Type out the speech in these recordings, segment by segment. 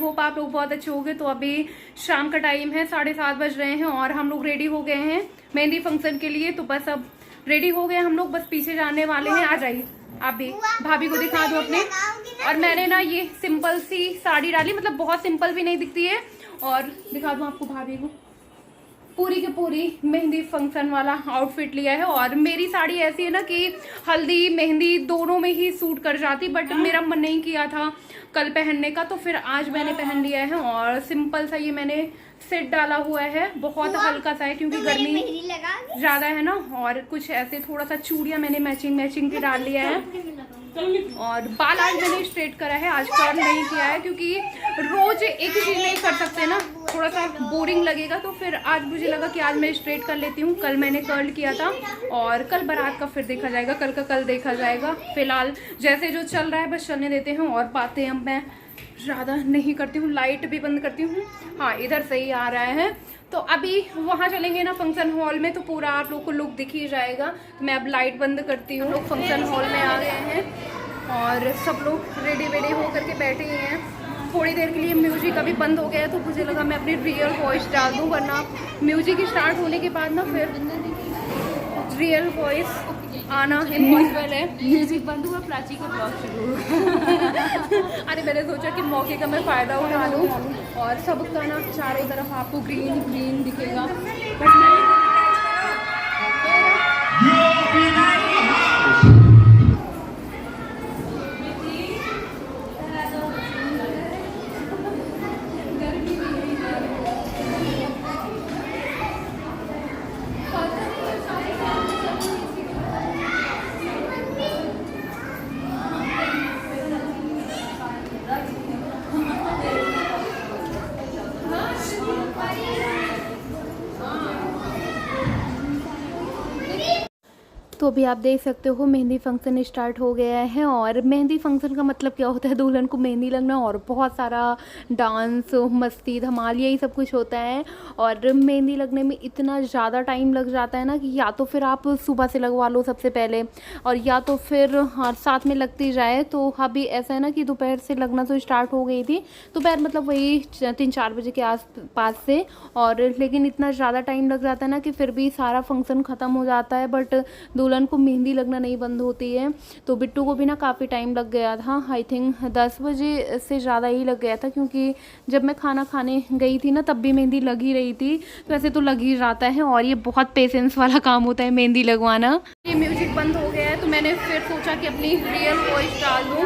Hope आप लोग बहुत अच्छे होंगे। तो अभी शाम का टाइम है, 7:30 बज रहे हैं और हम लोग रेडी हो गए हैं मेहंदी फंक्शन के लिए। तो बस अब रेडी हो गए हम लोग, बस पीछे जाने वाले हैं। आ जाइए आप भी, भाभी को दिखा दो अपने। और मैंने ना ये सिंपल सी साड़ी डाली, मतलब बहुत सिंपल भी नहीं दिखती है। और दिखा दूं आपको भाभी को, पूरी की पूरी मेहंदी फंक्शन वाला आउटफिट लिया है। और मेरी साड़ी ऐसी है ना कि हल्दी मेहंदी दोनों में ही सूट कर जाती, बट मेरा मन नहीं किया था कल पहनने का, तो फिर आज मैंने पहन लिया है। और सिंपल सा ये मैंने सेट डाला हुआ है, बहुत हल्का सा है क्योंकि गर्मी ज्यादा है ना। और कुछ ऐसे थोड़ा सा चूड़ियां मैंने मैचिंग के डाल लिया है। और बाल आज मैंने स्ट्रेट करा है, आज कर्ल नहीं किया है क्योंकि रोज एक ही चीज नहीं कर सकते ना, थोड़ा सा बोरिंग लगेगा। तो फिर आज मुझे लगा कि आज मैं स्ट्रेट कर लेती हूँ। कल मैंने कर्ल किया था और कल बारात का फिर देखा जाएगा, कल का कल देखा जाएगा। फिलहाल जैसे जो चल रहा है बस चलने देते हैं। और बातें अब मैं ज़्यादा नहीं करती हूँ, लाइट भी बंद करती हूँ। हाँ इधर सही आ रहा है। तो अभी वहाँ चलेंगे ना फंक्शन हॉल में, तो पूरा आप लोग को लुक दिख ही जाएगा। तो मैं अब लाइट बंद करती हूँ। लोग फंक्शन हॉल में आ गए हैं और सब लोग रेडी वेडी हो करके बैठे ही हैं। थोड़ी देर के लिए म्यूजिक अभी बंद हो गया है, तो मुझे लगा मैं अपनी रियल वॉइस डाल दूँ, वरना म्यूजिक स्टार्ट होने के बाद ना फिर रियल वॉइस आना इम्पॉसिबल है। म्यूजिक बंद हुआ, प्राची का ब्लॉग शुरू। अरे मैंने सोचा कि मौके का मैं फ़ायदा उठा लूँ। और सबका ना चारों तरफ आपको ग्रीन ग्रीन दिखेगा। तो अभी आप देख सकते हो मेहंदी फंक्शन स्टार्ट हो गया है। और मेहंदी फंक्शन का मतलब क्या होता है, दुल्हन को मेहंदी लगना और बहुत सारा डांस मस्ती धमाल यही सब कुछ होता है। और मेहंदी लगने में इतना ज़्यादा टाइम लग जाता है ना कि या तो फिर आप सुबह से लगवा लो सबसे पहले, और या तो फिर हाँ साथ में लगती जाए। तो अभी ऐसा है ना कि दोपहर से लगना तो स्टार्ट हो गई थी, दोपहर मतलब वही 3-4 बजे के आस पास से। और लेकिन इतना ज़्यादा टाइम लग जाता है ना कि फिर भी सारा फंक्शन ख़त्म हो जाता है, बट दुल्हन को मेहंदी लगना नहीं बंद होती है। तो बिट्टू को भी ना काफ़ी टाइम लग गया था, आई थिंक 10 बजे से ज़्यादा ही लग गया था, क्योंकि जब मैं खाना खाने गई थी ना तब भी मेहंदी लग ही रही थी। तो ऐसे तो लग ही जाता है, और ये बहुत पेशेंस वाला काम होता है मेहंदी लगवाना। ये म्यूजिक बंद हो गया है तो मैंने फिर सोचा कि अपनी रियल वॉइस डाल दूँ।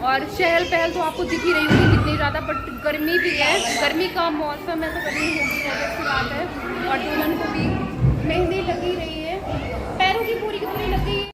और चहल पहल तो आपको दिख ही रही होगी कितनी ज़्यादा, बट गर्मी भी है, गर्मी का मौसम है तो गर्मी होगी की बात है। और दुल्हन को भी मेहंदी लगी रही है, पैरों की पूरी लग गई है।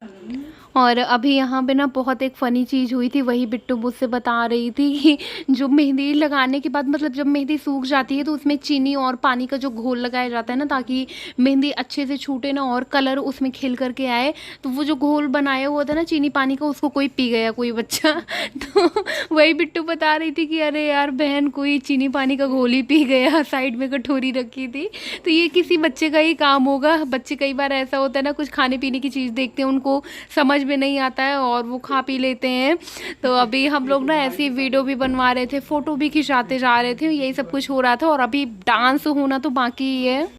और अभी यहाँ पे ना बहुत एक फ़नी चीज़ हुई थी, वही बिट्टू मुझसे बता रही थी कि जो मेहंदी लगाने के बाद मतलब जब मेहंदी सूख जाती है तो उसमें चीनी और पानी का जो घोल लगाया जाता है ना, ताकि मेहंदी अच्छे से छूटे ना और कलर उसमें खिल करके आए। तो वो जो घोल बनाया हुआ था ना चीनी पानी का, उसको कोई पी गया कोई बच्चा। तो वही बिट्टू बता रही थी कि अरे यार बहन कोई चीनी पानी का घोल ही पी गया, साइड में कटोरी रखी थी। तो ये किसी बच्चे का ही काम होगा। बच्चे कई बार ऐसा होता है ना, कुछ खाने पीने की चीज़ देखते हैं उनको समझ में नहीं आता है और वो खा पी लेते हैं। तो अभी हम लोग ना ऐसी वीडियो भी बनवा रहे थे, फ़ोटो भी खिंचाते जा रहे थे, यही सब कुछ हो रहा था। और अभी डांस होना तो बाकी ही है।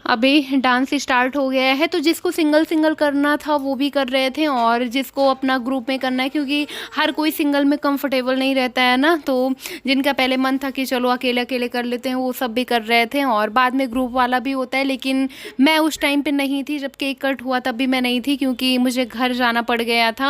अभी डांस स्टार्ट हो गया है, तो जिसको सिंगल सिंगल करना था वो भी कर रहे थे, और जिसको अपना ग्रुप में करना है, क्योंकि हर कोई सिंगल में कंफर्टेबल नहीं रहता है ना। तो जिनका पहले मन था कि चलो अकेले अकेले कर लेते हैं, वो सब भी कर रहे थे। और बाद में ग्रुप वाला भी होता है, लेकिन मैं उस टाइम पे नहीं थी, जब केक कट हुआ तब भी मैं नहीं थी, क्योंकि मुझे घर जाना पड़ गया था।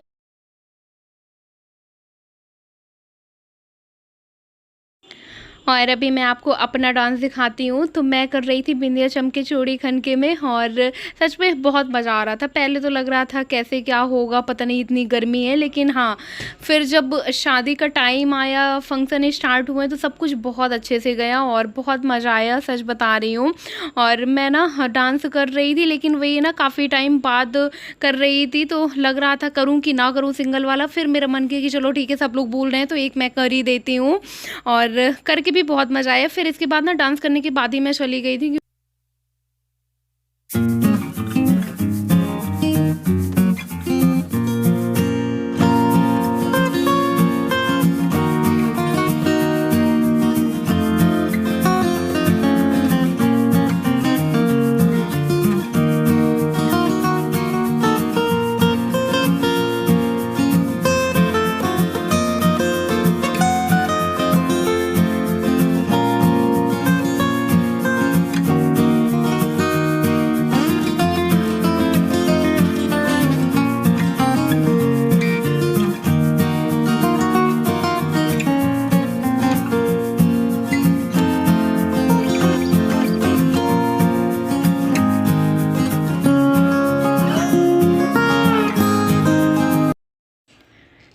और अभी मैं आपको अपना डांस दिखाती हूँ। तो मैं कर रही थी बिंदिया चमके चूड़ी खनके में, और सच में बहुत मज़ा आ रहा था। पहले तो लग रहा था कैसे क्या होगा, पता नहीं इतनी गर्मी है, लेकिन हाँ, फिर जब शादी का टाइम आया, फंक्शन स्टार्ट हुए, तो सब कुछ बहुत अच्छे से गया और बहुत मज़ा आया, सच बता रही हूँ। और मैं ना डांस कर रही थी, लेकिन वही ना काफ़ी टाइम बाद कर रही थी, तो लग रहा था करूँ कि ना करूँ सिंगल वाला। फिर मेरा मन किया कि चलो ठीक है, सब लोग बोल रहे हैं तो एक मैं कर ही देती हूँ, और करके भी बहुत मज़ा आया। फिर इसके बाद ना डांस करने के बाद ही मैं चली गई थी।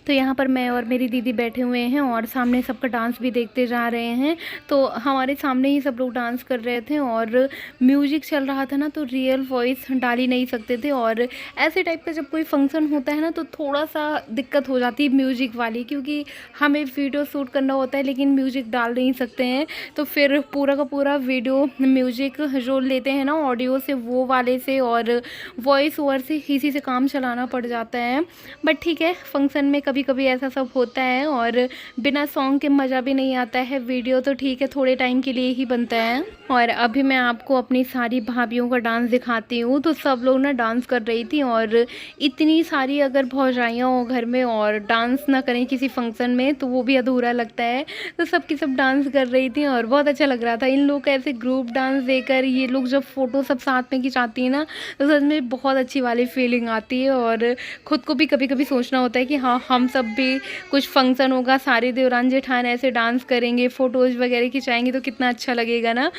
तो यहाँ पर मैं और मेरी दीदी बैठे हुए हैं और सामने सबका डांस भी देखते जा रहे हैं। तो हमारे सामने ही सब लोग डांस कर रहे थे और म्यूजिक चल रहा था ना, तो रियल वॉइस डाल ही नहीं सकते थे। और ऐसे टाइप का जब कोई फंक्शन होता है ना, तो थोड़ा सा दिक्कत हो जाती है म्यूजिक वाली, क्योंकि हमें वीडियो शूट करना होता है लेकिन म्यूजिक डाल नहीं सकते हैं। तो फिर पूरा का पूरा वीडियो म्यूजिक जो लेते हैं ना ऑडियो से, वो वाले से और वॉइस ओवर से इसी से काम चलाना पड़ जाता है। बट ठीक है, फंक्शन में कभी कभी ऐसा सब होता है, और बिना सॉन्ग के मज़ा भी नहीं आता है। वीडियो तो ठीक है, थोड़े टाइम के लिए ही बनता है। और अभी मैं आपको अपनी सारी भाभीयों का डांस दिखाती हूँ। तो सब लोग ना डांस कर रही थी, और इतनी सारी अगर भौजाइयाँ हो घर में और डांस ना करें किसी फंक्शन में, तो वो भी अधूरा लगता है। तो सबकी सब डांस कर रही थी और बहुत अच्छा लग रहा था। इन लोग का ऐसे ग्रुप डांस देकर ये लोग जब फ़ोटो सब साथ में खिंचाती है ना, तो सच में बहुत अच्छी वाली फीलिंग आती है। और ख़ुद को भी कभी कभी सोचना होता है कि हाँ, हम सब भी कुछ फंक्शन होगा, सारे देवरान जेठान ऐसे डांस करेंगे, फ़ोटोज़ वगैरह खिंचाएंगे, तो कितना अच्छा लगेगा ना।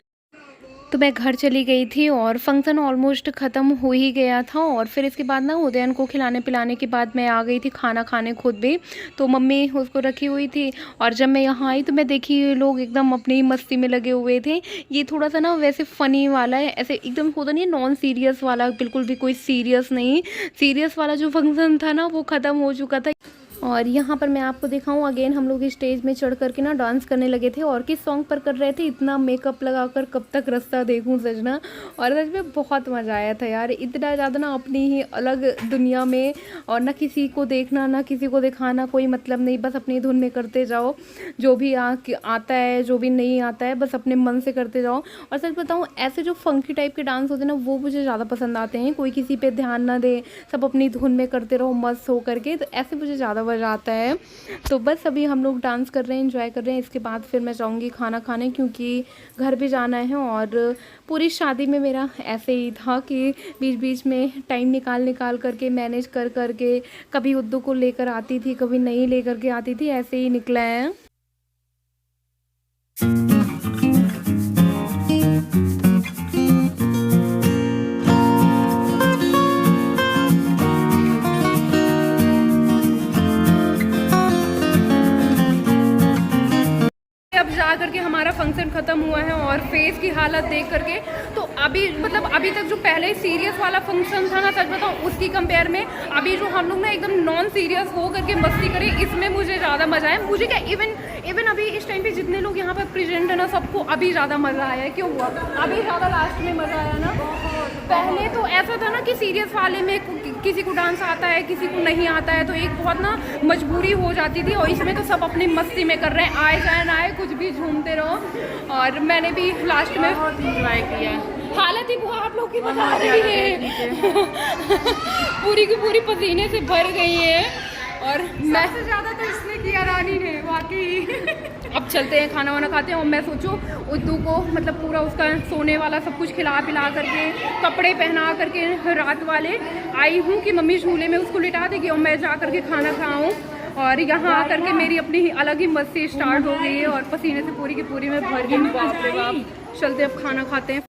तो मैं घर चली गई थी और फंक्शन ऑलमोस्ट ख़त्म हो ही गया था। और फिर इसके बाद ना उदयन को खिलाने पिलाने के बाद मैं आ गई थी खाना खाने खुद भी। तो मम्मी उसको रखी हुई थी, और जब मैं यहाँ आई तो मैं देखी ये लोग एकदम अपनी मस्ती में लगे हुए थे। ये थोड़ा सा ना वैसे फ़नी वाला है, ऐसे एकदम होता नहीं है नॉन सीरियस वाला, बिल्कुल भी कोई सीरियस नहीं। सीरियस वाला जो फंक्शन था ना, वो ख़त्म हो चुका था। और यहाँ पर मैं आपको दिखाऊँ, अगेन हम लोग स्टेज में चढ़ कर के ना डांस करने लगे थे। और किस सॉन्ग पर कर रहे थे, इतना मेकअप लगाकर कब तक रास्ता देखूं सजना। और सच में बहुत मज़ा आया था यार, इतना ज़्यादा ना अपनी ही अलग दुनिया में, और ना किसी को देखना ना किसी को दिखाना, कोई मतलब नहीं, बस अपनी धुन में करते जाओ। जो भी आता है, जो भी नहीं आता है, बस अपने मन से करते जाओ। और सच बताऊँ, ऐसे जो फंकी टाइप के डांस होते हैं ना, वो मुझे ज़्यादा पसंद आते हैं। कोई किसी पर ध्यान ना दे, सब अपनी धुन में करते रहो मस्त हो करके, तो ऐसे मुझे ज़्यादा मज़ा आता है। तो बस अभी हम लोग डांस कर रहे हैं, एंजॉय कर रहे हैं। इसके बाद फिर मैं जाऊंगी खाना खाने, क्योंकि घर भी जाना है। और पूरी शादी में मेरा ऐसे ही था कि बीच बीच में टाइम निकाल करके मैनेज कर करके कभी उद्दू को लेकर आती थी, कभी नहीं लेकर के आती थी, ऐसे ही निकला है। अब जा करके हमारा फंक्शन ख़त्म हुआ है, और फेस की हालत देख करके तो अभी मतलब अभी तक जो पहले सीरियस वाला फंक्शन था ना, सच बताऊँ उसकी कंपेयर में अभी जो हम लोग ना एकदम नॉन सीरियस हो करके मस्ती करें, इसमें मुझे ज़्यादा मज़ा आया। मुझे क्या इवन अभी इस टाइम पे जितने लोग यहाँ पर प्रेजेंट है ना, सबको अभी ज़्यादा मज़ा आया है। क्यों हुआ अभी ज़्यादा लास्ट में मज़ा आया ना। पहले तो ऐसा था ना कि सीरियस वाले में किसी को डांस आता है, किसी को नहीं आता है, तो एक बहुत ना मजबूरी हो जाती थी। और इसमें तो सब अपनी मस्ती में कर रहे हैं, आए जाए ना आए, कुछ भी झूमते रहो। और मैंने भी लास्ट में बहुत इंजॉय किया। हालत ही वो आप लोग की बता रही है पूरी की पूरी पसीने से भर गई है। और मैं सबसे ज़्यादा तो इसने किया रानी ने, वाकई। अब चलते हैं, खाना वाना खाते हैं। और मैं सोचूं उद्दू को मतलब पूरा उसका सोने वाला सब कुछ खिला पिला करके, कपड़े पहना करके रात वाले आई हूँ कि मम्मी झूले में उसको लिटा देगी और मैं जा करके खाना खाऊँ। और यहाँ आकर के मेरी अपनी अलग ही मस्ती स्टार्ट हो गई है और पसीने से पूरी की पूरी मैं भर गई हूँ। बाप रे बाप। चलते अब खाना खाते हैं।